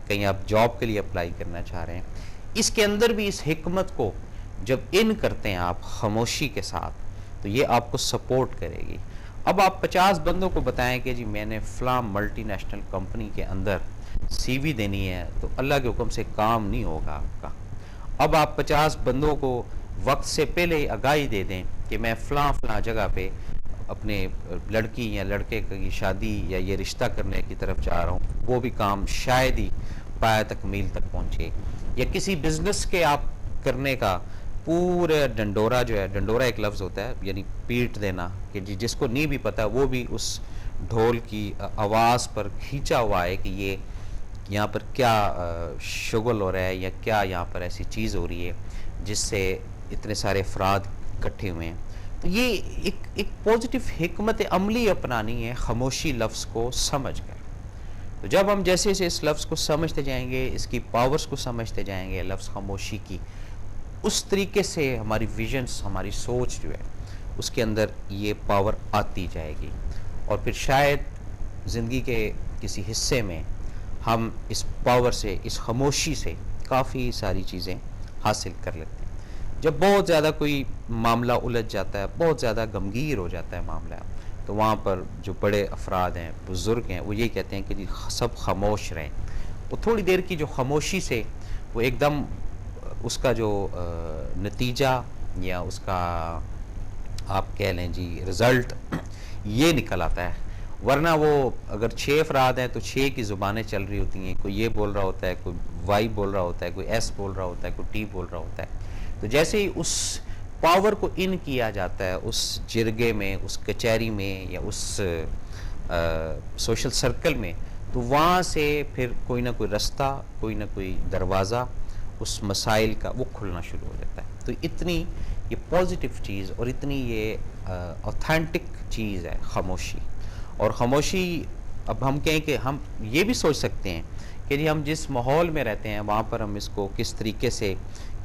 کہیں آپ جاب کے لیے اپلائی کرنا چاہ رہے ہیں. اس کے اندر بھی اس حکمت کو جب ان کرتے ہیں آپ خاموشی کے ساتھ تو یہ آپ کو سپورٹ کرے گی. اب آپ 50 بندوں کو بتائیں کہ جی میں نے فلاں ملٹی نیشنل کمپنی کے اندر سی وی دینی ہے تو اللہ کے حکم سے کام نہیں ہوگا آپ کا. اب آپ 50 بندوں کو وقت سے پہلے آگاہی دے دیں کہ میں فلاں جگہ پہ اپنے لڑکی یا لڑکے کی شادی یا یہ رشتہ کرنے کی طرف جا رہا ہوں, وہ بھی کام شاید ہی پایہ تکمیل تک پہنچے. یا کسی بزنس کے آپ کرنے کا پورے ڈنڈورا جو ہے, ڈنڈورا ایک لفظ ہوتا ہے یعنی پیٹ دینا, کہ جی جس کو نہیں بھی پتا وہ بھی اس ڈھول کی آواز پر کھینچا ہوا ہے کہ یہ یہاں پر کیا شغل ہو رہا ہے یا کیا یہاں پر ایسی چیز ہو رہی ہے جس سے اتنے سارے افراد اکٹھے ہوئے ہیں. تو یہ ایک پازیٹیو حکمت عملی اپنانی ہے خاموشی لفظ کو سمجھ کر. تو جب ہم جیسے اس لفظ کو سمجھتے جائیں گے, اس کی پاورز کو سمجھتے جائیں گے, لفظ خاموشی کی, اس طریقے سے ہماری ویژنز, ہماری سوچ جو ہے اس کے اندر یہ پاور آتی جائے گی. اور پھر شاید زندگی کے کسی حصے میں ہم اس پاور سے, اس خاموشی سے کافی ساری چیزیں حاصل کر لیتے ہیں. جب بہت زیادہ کوئی معاملہ الجھ جاتا ہے, بہت زیادہ غمگیر ہو جاتا ہے معاملہ, تو وہاں پر جو بڑے افراد ہیں, بزرگ ہیں, وہ یہی کہتے ہیں کہ جی سب خاموش رہیں. وہ تھوڑی دیر کی جو خاموشی سے وہ ایک دم اس کا جو نتیجہ یا اس کا آپ کہہ لیں جی رزلٹ یہ نکل آتا ہے. ورنہ وہ اگر 6 افراد ہیں تو 6 کی زبانیں چل رہی ہوتی ہیں, کوئی یہ بول رہا ہوتا ہے, کوئی وائی بول رہا ہوتا ہے, کوئی ایس بول رہا ہوتا ہے, کوئی ٹی بول رہا ہوتا ہے. تو جیسے ہی اس پاور کو ان کیا جاتا ہے اس جرگے میں, اس کچہری میں یا اس سوشل سرکل میں, تو وہاں سے پھر کوئی نہ کوئی رستہ, کوئی نہ کوئی دروازہ اس مسائل کا وہ کھلنا شروع ہو جاتا ہے. تو اتنی یہ پازیٹیو چیز اور اتنی یہ اوتھینٹک چیز ہے خاموشی. اور خاموشی, اب ہم کہیں کہ ہم یہ بھی سوچ سکتے ہیں کہ جی ہم جس ماحول میں رہتے ہیں وہاں پر ہم اس کو کس طریقے سے,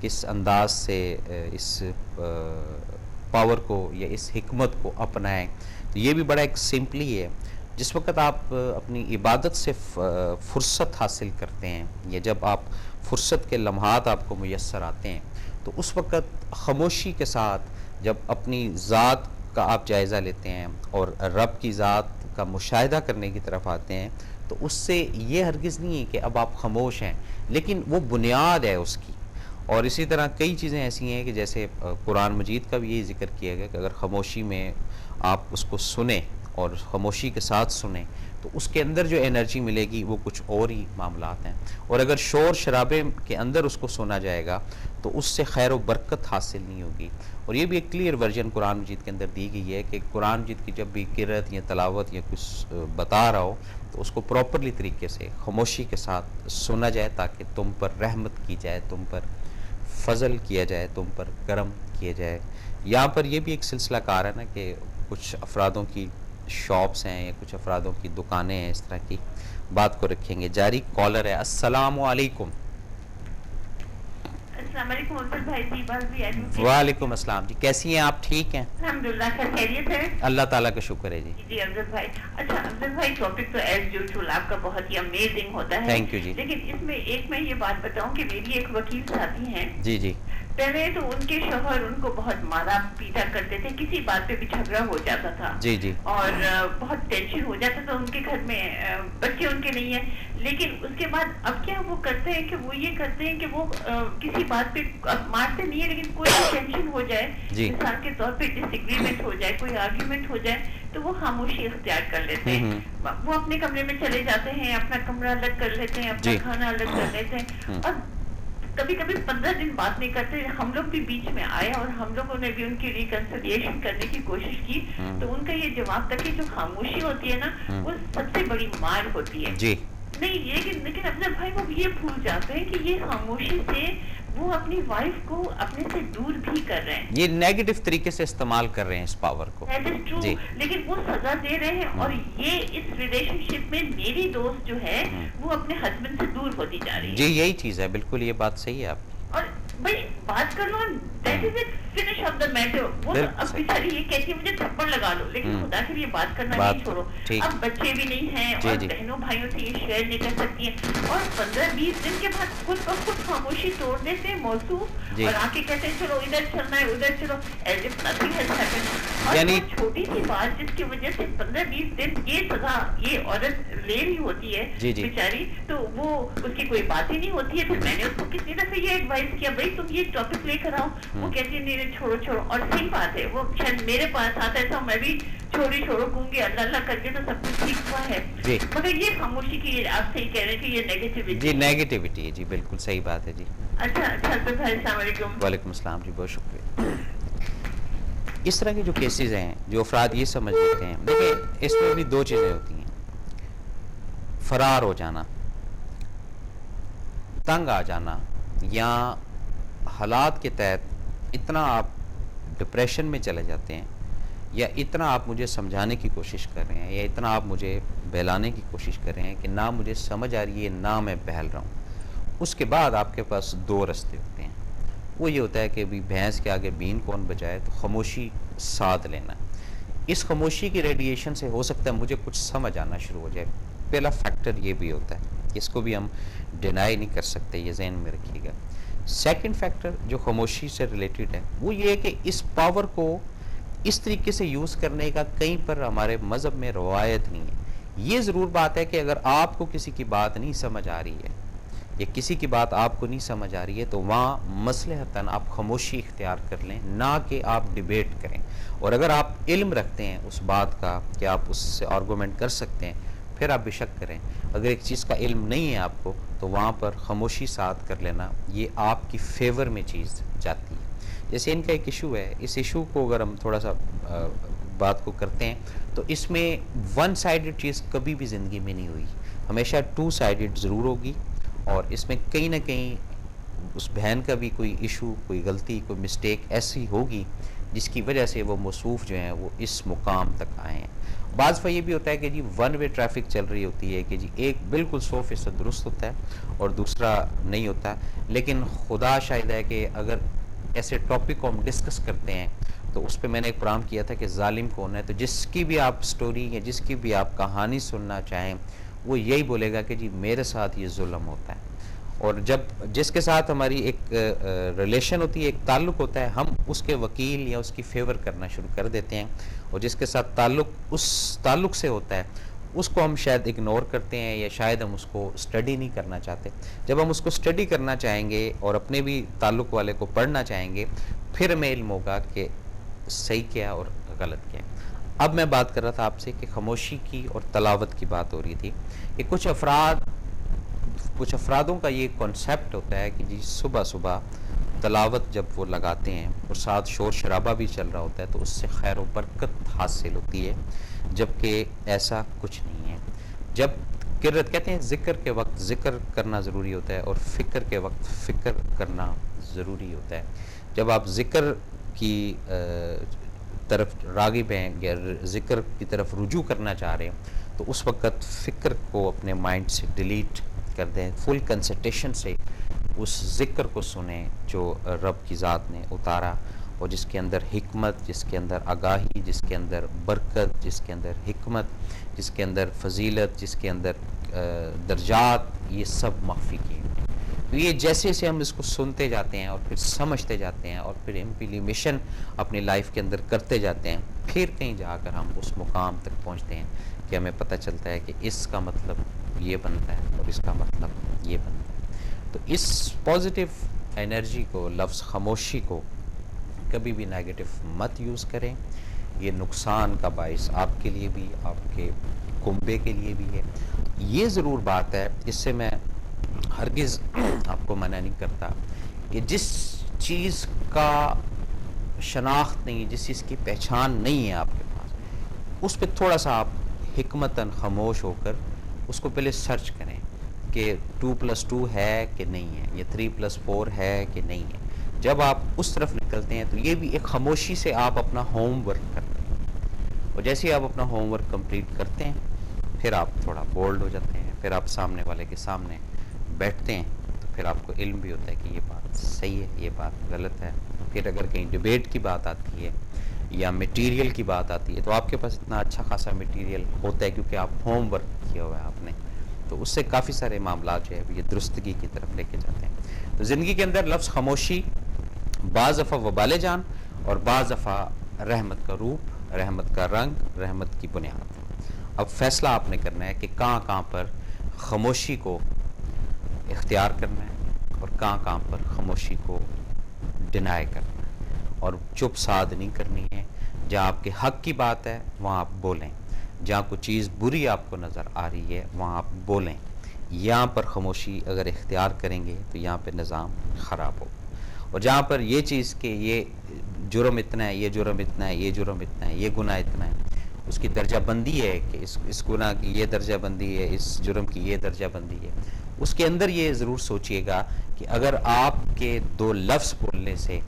کس انداز سے اس پاور کو یا اس حکمت کو اپنائیں. تو یہ بھی بڑا ایک سمپلی ہے. جس وقت آپ اپنی عبادت سے فرصت حاصل کرتے ہیں یا جب آپ فرصت کے لمحات آپ کو میسر آتے ہیں, تو اس وقت خاموشی کے ساتھ جب اپنی ذات کا آپ جائزہ لیتے ہیں اور رب کی ذات کا مشاہدہ کرنے کی طرف آتے ہیں, تو اس سے یہ ہرگز نہیں ہے کہ اب آپ خاموش ہیں, لیکن وہ بنیاد ہے اس کی. اور اسی طرح کئی چیزیں ایسی ہیں کہ جیسے قرآن مجید کا بھی یہی ذکر کیا گیا کہ اگر خاموشی میں آپ اس کو سنیں اور خاموشی کے ساتھ سنیں تو اس کے اندر جو انرجی ملے گی وہ کچھ اور ہی معاملات ہیں. اور اگر شور شرابے کے اندر اس کو سنا جائے گا تو اس سے خیر و برکت حاصل نہیں ہوگی. اور یہ بھی ایک کلیئر ورژن قرآن مجید کے اندر دی گئی ہے کہ قرآن مجید کی جب بھی قرأت یا تلاوت یا کچھ بتا رہا ہو تو اس کو پراپرلی طریقے سے خاموشی کے ساتھ سنا جائے تاکہ تم پر رحمت کی جائے, تم پر فضل کیا جائے, تم پر کرم کیا جائے. یہاں پر یہ بھی ایک سلسلہ کار ہے نا کہ کچھ افرادوں کی شاپس ہیں یا کچھ افرادوں کی دکانیں ہیں, اس طرح کی بات کو رکھیں گے جاری. کالر ہے, السلام علیکم. السلام علیکم عبدال بھائی. جی بس بھی وعلیکم السلام جی, کیسی ہیں آپ؟ ٹھیک ہیں الحمدللہ, خیریت ہے؟ اللہ تعالیٰ کا شکر ہے جی. جی افضل بھائی, اچھا افضل بھائی ٹاپک تو ایز یوزول آپ کا بہت ہی امیزنگ ہوتا ہے. تھینک یو جی. لیکن اس میں ایک میں یہ بات بتاؤں کہ میری ایک وکیل ساتھی ہیں, جی جی, پہلے تو ان کے شوہر ان کو بہت مارا پیٹا کرتے تھے, کسی بات پہ بھی جھگڑا ہو جاتا تھا. جی جی, اور بہت ٹینشن ہو جاتا تھا. ان کے گھر میں بچے ان کے نہیں ہیں, لیکن اس کے بعد اب کیا وہ کرتے ہیں کہ وہ یہ کرتے ہیں کہ وہ کسی بات پہ مارتے نہیں ہے, لیکن کوئی ٹینشن ہو جائے, مثال کے طور پہ ڈس ایگریمنٹ ہو جائے, کوئی آرگیومنٹ ہو جائے, تو وہ خاموشی اختیار کر لیتے ہیں. وہ اپنے کمرے میں چلے جاتے ہیں, اپنا کمرہ الگ کر لیتے ہیں, اپنا کھانا الگ کر لیتے ہیں, اور کبھی کبھی 15 دن بات نہیں کرتے. ہم لوگ بھی بیچ میں آئے اور ہم لوگوں نے بھی ان کی ریکنسیلیشن کرنے کی کوشش کی, تو ان کا یہ جواب تھا کہ جو خاموشی ہوتی ہے نا وہ سب سے بڑی مار ہوتی ہے. جی نہیں, لیکن افضل بھائی وہ یہ بھول جاتے ہیں کہ یہ خاموشی سے وہ اپنی وائف کو اپنے سے دور بھی کر رہے ہیں, یہ نیگیٹو طریقے سے استعمال کر رہے ہیں اس پاور کو. جی, لیکن وہ سزا دے رہے ہیں. اور یہ اس ریلیشن شپ میں میری دوست جو ہے وہ اپنے ہسبینڈ سے دور ہوتی جا رہی ہے. جی یہی چیز ہے, بالکل یہ بات صحیح ہے آپ کی. اور بھائی بات کر لو, that is it finish of the matter. وہ بالکل اب صحیح. بیچاری یہ کہتی ہے مجھے تھپڑ لگا لو، لیکن خدا کے لیے بات کرنا بات نہیں چھوڑو. ٹھیک. اب بچے بھی نہیں ہیں جی اور جی بہنوں بھائیوں سے یہ شیئر نہیں کر سکتی ہیں، اور 15-20 دن کے بعد خود بخود خاموشی توڑ دیتے ہیں موصوف، جی. اور آ کے کہتے ہیں چلو ادھر چلنا ہے ادھر چلو، as if nothing has happened. اور یعنی وہ چھوٹی سی بات جس کی وجہ سے 15-20 دن یہ سزا یہ عورت لے رہی ہوتی ہے جی جی بیچاری، تو وہ اس کی کوئی بات ہی نہیں ہوتی ہے. پھر میں نے اس کو کتنی دفعہ یہ ایڈوائز کیا بھائی تم یہ ٹاپک لے کر آؤ، وہ کہتی ہے نہیں چھوڑو چھوڑو. اور صحیح بات ہے، وہ شاید میرے پاس آتا ہے تو میں بھی چھوڑی چھوڑو گونگی اللہ اللہ کر کے تو سب کچھ ٹھیک ہوا ہے. جی مگر یہ خاموشی کی آپ صحیح کہہ رہے ہیں کہ یہ نیگیٹیوٹی. جی نیگیٹیوٹی ہے جی، بالکل صحیح بات ہے جی. اچھا اچھا تو بھائی السلام علیکم. وعلیکم السلام جی، بہت شکریہ. اس طرح کے جو کیسز ہیں جو افراد یہ سمجھ لیتے ہیں، دیکھیں اس میں بھی دو چیزیں ہوتی ہیں: فرار ہو جانا، تنگ آ جانا، یا حالات کے تحت اتنا آپ ڈپریشن میں چلے جاتے ہیں، یا اتنا آپ مجھے سمجھانے کی کوشش کر رہے ہیں، یا اتنا آپ مجھے بہلانے کی کوشش کر رہے ہیں کہ نہ مجھے سمجھ آ رہی ہے نہ میں بہل رہا ہوں. اس کے بعد آپ کے پاس دو رستے ہوتے ہیں. وہ یہ ہوتا ہے کہ بھی بھینس کے آگے بین کون بجائے، تو خاموشی ساتھ لینا. اس خاموشی کی ریڈیشن سے ہو سکتا ہے مجھے کچھ سمجھ آنا شروع ہو جائے. پہلا فیکٹر یہ بھی ہوتا ہے، اس کو بھی ہم ڈینائی نہیں کر سکتے، یہ ذہن میں رکھیے گا. سیکنڈ فیکٹر جو خاموشی سے ریلیٹڈ ہے وہ یہ ہے کہ اس پاور کو اس طریقے سے یوز کرنے کا کہیں پر ہمارے مذہب میں روایت نہیں ہے. یہ ضرور بات ہے کہ اگر آپ کو کسی کی بات نہیں سمجھ آ رہی ہے یا کسی کی بات آپ کو نہیں سمجھ آ رہی ہے تو وہاں مصلحتاً آپ خاموشی اختیار کر لیں، نہ کہ آپ ڈیبیٹ کریں. اور اگر آپ علم رکھتے ہیں اس بات کا کہ آپ اس سے آرگومنٹ کر سکتے ہیں، پھر آپ بے شک کریں. اگر ایک چیز کا علم نہیں ہے آپ کو تو وہاں پر خاموشی ساتھ کر لینا یہ آپ کی فیور میں چیز جاتی ہے. جیسے ان کا ایک ایشو ہے، اس ایشو کو اگر ہم تھوڑا سا بات کو کرتے ہیں تو اس میں ون سائیڈڈ چیز کبھی بھی زندگی میں نہیں ہوئی، ہمیشہ ٹو سائیڈڈ ضرور ہوگی. اور اس میں کہیں نہ کہیں اس بہن کا بھی کوئی ایشو، کوئی غلطی، کوئی مسٹیک ایسی ہوگی جس کی وجہ سے وہ موصوف جو ہیں وہ اس مقام تک آئے ہیں. بعض دفعہ یہ بھی ہوتا ہے کہ جی ون وے ٹریفک چل رہی ہوتی ہے کہ جی ایک بالکل 100% درست ہوتا ہے اور دوسرا نہیں ہوتا. لیکن خدا شاہد ہے کہ اگر ایسے ٹاپک کو ہم ڈسکس کرتے ہیں تو اس پہ میں نے ایک پروگرام کیا تھا کہ ظالم کون ہے. تو جس کی بھی آپ سٹوری یا جس کی بھی آپ کہانی سننا چاہیں وہ یہی بولے گا کہ جی میرے ساتھ یہ ظلم ہوتا ہے. اور جب جس کے ساتھ ہماری ایک ریلیشن ہوتی ہے، ایک تعلق ہوتا ہے، ہم اس کے وکیل یا اس کی فیور کرنا شروع کر دیتے ہیں. اور جس کے ساتھ تعلق اس تعلق سے ہوتا ہے اس کو ہم شاید اگنور کرتے ہیں یا شاید ہم اس کو اسٹڈی نہیں کرنا چاہتے. جب ہم اس کو اسٹڈی کرنا چاہیں گے اور اپنے بھی تعلق والے کو پڑھنا چاہیں گے پھر ہمیں علم ہوگا کہ صحیح کیا اور غلط کیا. اب میں بات کر رہا تھا آپ سے کہ خاموشی کی اور تلاوت کی بات ہو رہی تھی کہ کچھ افرادوں کا یہ کنسیپٹ ہوتا ہے کہ جی صبح صبح تلاوت جب وہ لگاتے ہیں اور ساتھ شور شرابہ بھی چل رہا ہوتا ہے تو اس سے خیر و برکت حاصل ہوتی ہے، جبکہ ایسا کچھ نہیں ہے. جب قرت کہتے ہیں ذکر کے وقت ذکر کرنا ضروری ہوتا ہے اور فکر کے وقت فکر کرنا ضروری ہوتا ہے. جب آپ ذکر کی طرف راغب ہیں یا ذکر کی طرف رجوع کرنا چاہ رہے ہیں تو اس وقت فکر کو اپنے مائنڈ سے ڈیلیٹ کر دیں، فل کنسنٹریشن سے اس ذکر کو سنیں جو رب کی ذات نے اتارا اور جس کے اندر حکمت، جس کے اندر آگاہی، جس کے اندر برکت، جس کے اندر حکمت، جس کے اندر فضیلت، جس کے اندر درجات، یہ سب مخفی کیے. تو یہ جیسے جیسے ہم اس کو سنتے جاتے ہیں اور پھر سمجھتے جاتے ہیں اور پھر امپلیمیشن اپنی لائف کے اندر کرتے جاتے ہیں، پھر کہیں جا کر ہم اس مقام تک پہنچتے ہیں کہ ہمیں پتہ چلتا ہے کہ اس کا مطلب یہ بنتا ہے اور اس کا مطلب یہ بنتا ہے. تو اس پازیٹیو انرجی کو، لفظ خاموشی کو کبھی بھی نیگیٹو مت یوز کریں. یہ نقصان کا باعث آپ کے لیے بھی، آپ کے کنبے کے لیے بھی ہے. یہ ضرور بات ہے، اس سے میں ہرگز آپ کو منع نہیں کرتا کہ جس چیز کا شناخت نہیں، جس چیز کی پہچان نہیں ہے آپ کے پاس، اس پہ تھوڑا سا آپ حکمتاً خاموش ہو کر اس کو پہلے سرچ کریں کہ 2+2 ہے کہ نہیں ہے، یا 3+4 ہے کہ نہیں ہے. جب آپ اس طرف نکلتے ہیں تو یہ بھی ایک خاموشی سے آپ اپنا ہوم ورک کرتے ہیں. اور جیسے ہی آپ اپنا ہوم ورک کمپلیٹ کرتے ہیں پھر آپ تھوڑا بولڈ ہو جاتے ہیں، پھر آپ سامنے والے کے سامنے بیٹھتے ہیں تو پھر آپ کو علم بھی ہوتا ہے کہ یہ بات صحیح ہے، یہ بات غلط ہے. پھر اگر کہیں ڈیبیٹ کی بات آتی ہے یا میٹیریل کی بات آتی ہے تو آپ کے پاس اتنا اچھا خاصا میٹیریل ہوتا ہے کیونکہ آپ ہوم ورک کیا ہوا ہے آپ نے، تو اس سے کافی سارے معاملات جو ہے یہ درستگی کی طرف لے کے جاتے ہیں. تو زندگی کے اندر لفظ خاموشی بعض دفعہ وبال جان اور بعض دفعہ رحمت کا روپ، رحمت کا رنگ، رحمت کی بنیاد. اب فیصلہ آپ نے کرنا ہے کہ کہاں کہاں پر خاموشی کو اختیار کرنا ہے اور کہاں کہاں پر خاموشی کو ڈینائی کرنا ہے، اور چپ سادھ نہیں کرنی ہے. جہاں آپ کے حق کی بات ہے وہاں آپ بولیں، جہاں کوئی چیز بری آپ کو نظر آ رہی ہے وہاں آپ بولیں. یہاں پر خاموشی اگر اختیار کریں گے تو یہاں پہ نظام خراب ہوگا. اور جہاں پر یہ چیز کہ یہ جرم اتنا ہے، یہ جرم اتنا ہے، یہ جرم اتنا ہے، یہ گناہ اتنا ہے، اس کی درجہ بندی ہے کہ اس گناہ کی یہ درجہ بندی ہے، اس جرم کی یہ درجہ بندی ہے. اس کے اندر یہ ضرور سوچئے گا کہ اگر آپ کے 2 لفظ بولنے سے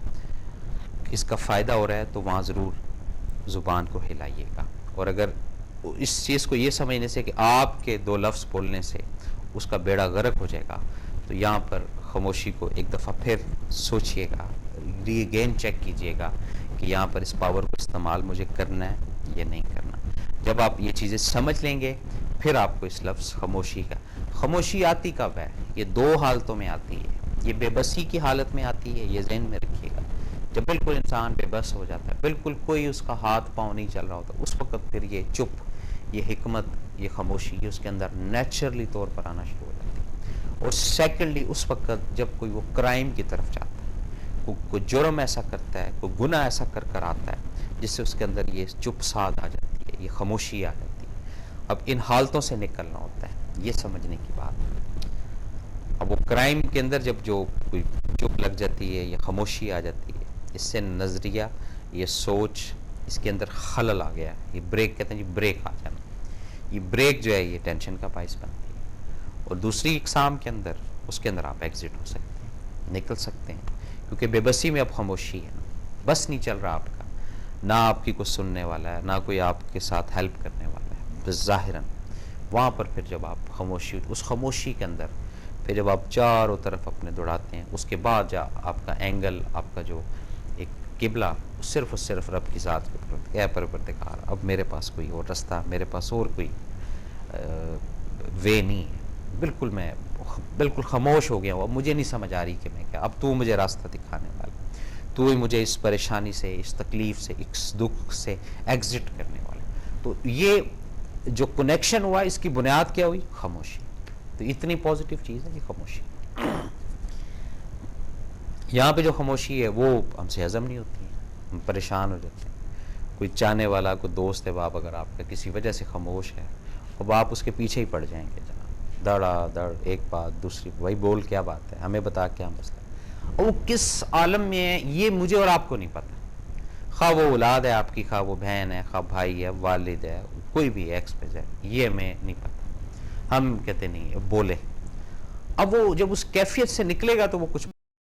اس کا فائدہ ہو رہا ہے تو وہاں ضرور زبان کو ہلائیے گا. اور اگر اس چیز کو یہ سمجھنے سے کہ آپ کے 2 لفظ بولنے سے اس کا بیڑا غرق ہو جائے گا تو یہاں پر خاموشی کو ایک دفعہ پھر سوچئے گا، ری اگین چیک کیجئے گا کہ یہاں پر اس پاور کو استعمال مجھے کرنا ہے یا نہیں کرنا. جب آپ یہ چیزیں سمجھ لیں گے پھر آپ کو اس لفظ خاموشی کا، خاموشی آتی کب ہے؟ یہ 2 حالتوں میں آتی ہے. یہ بے بسی کی حالت میں آتی ہے، یہ ذہن میں رکھیے گا. جب بالکل انسان بے بس ہو جاتا ہے، بالکل کوئی اس کا ہاتھ پاؤں نہیں چل رہا ہوتا، اس وقت پھر یہ چپ، یہ حکمت، یہ خاموشی یہ اس کے اندر نیچرلی طور پر آنا شروع ہو جاتی ہے. اور سیکنڈلی اس وقت جب کوئی وہ کرائم کی طرف جاتا ہے، کوئی جرم ایسا کرتا ہے، کوئی گناہ ایسا کر آتا ہے جس سے اس کے اندر یہ چپ سادھ آ جاتی ہے، یہ خاموشی آ جاتی ہے. اب ان حالتوں سے نکلنا ہوتا ہے، یہ سمجھنے کی بات ہے. اب وہ کرائم کے اندر جب جو کوئی چپ لگ جاتی ہے یا خاموشی آ جاتی ہے، اس سے نظریہ، یہ سوچ، اس کے اندر خلل آ گیا. یہ بریک کہتے ہیں جی، بریک آ جانا. یہ بریک جو ہے یہ ٹینشن کا باعث بنتی ہے. اور دوسری اقسام کے اندر، اس کے اندر آپ ایگزٹ ہو سکتے ہیں، نکل سکتے ہیں، کیونکہ بے بسی میں اب خاموشی ہے، بس نہیں چل رہا آپ کا، نہ آپ کی کوئی سننے والا ہے، نہ کوئی آپ کے ساتھ ہیلپ کرنے والا ہے، بس ظاہراً. وہاں پر پھر جب آپ خاموشی، اس خاموشی کے اندر پھر جب آپ چاروں طرف اپنے دوڑاتے ہیں، اس کے بعد جا آپ کا اینگل، آپ کا جو ایک قبلہ صرف اور صرف رب کی ذات کے اوپر، اے پروردگار اب میرے پاس کوئی اور رستہ، میرے پاس اور کوئی وے نہیں ہے، بالکل میں بالکل خاموش ہو گیا ہوں، اب مجھے نہیں سمجھ آ رہی کہ میں کیا، اب تو مجھے راستہ دکھانے والا، تو ہی مجھے اس پریشانی سے، اس تکلیف سے، اس دکھ سے ایگزٹ کرنے والا. تو یہ جو کنیکشن ہوا اس کی بنیاد کیا ہوئی؟ خاموشی. تو اتنی پازیٹیو چیز ہے یہ خاموشی. یہاں پہ جو خاموشی ہے وہ ہم سے ہضم نہیں ہوتی ہے، ہم پریشان ہو جاتے ہیں. کوئی چاہنے والا، کوئی دوست ہے باپ اگر آپ کا کسی وجہ سے خاموش ہے، اب آپ اس کے پیچھے ہی پڑ جائیں گے جناب، دڑا دڑ ایک بات دوسری، وہی بول کیا بات ہے، ہمیں بتا کیا مسئلہ ہے. اور وہ کس عالم میں ہے یہ مجھے اور آپ کو نہیں پتہ. خواہ وہ اولاد ہے آپ کی، خواہ وہ بہن ہے، خواہ بھائی ہے، والد ہے، کوئی بھی ایکس پہ جائے، یہ ہمیں نہیں پتہ. ہم کہتے نہیں بولے. اب وہ جب اس کیفیت سے نکلے گا تو وہ کچھ